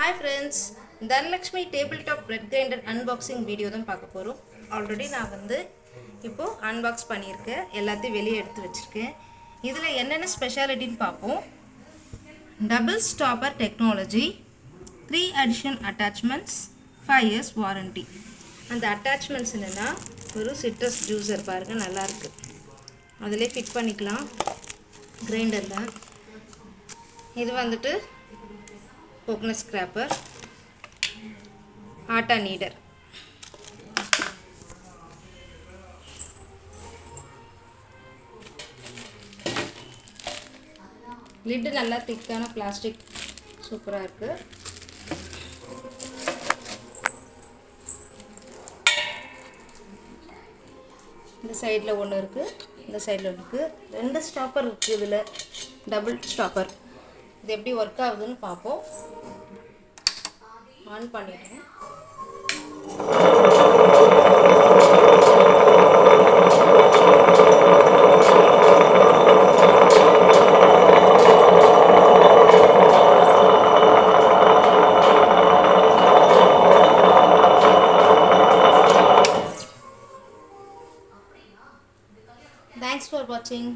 Hi friends, dhanalakshmi tabletop bread grinder unboxing video தான் பார்க்க போறோம். ஆல்ரெடி நான் இப்போ அன்பாக்ஸ் பண்ணியிருக்கேன். எல்லாத்தையும் வெளியே எடுத்து வச்சிருக்கேன். இதுல என்னென்ன ஸ்பெஷாலிட்டின்னு பார்ப்போம். Double stopper technology, 3 additional attachments, 5 years warranty. அந்த அட்டாச்மெண்ட்ஸ் என்னன்னா ஒரு சிட்ரஸ் ஜூஸர் பாருங்க, நல்லா இருக்கு. அதிலே ஃபிட் பண்ணிக்கலாம் கிரைண்டர்ல. இது coconut scraper, atta kneader, lid நல்லா திக்கான பிளாஸ்டிக், சூப்பராக இருக்கு. இந்த சைடில் ஒன்று இருக்குது, இந்த சைடில் ஒன்று இருக்குது. 2 ஸ்டாப்பர் இருக்குது இதில், டபுள் ஸ்டாப்பர். இது எப்படி ஒர்க் ஆகுதுன்னு பார்ப்போம். ஆன் பண்ணிடுறேன். Thanks for watching.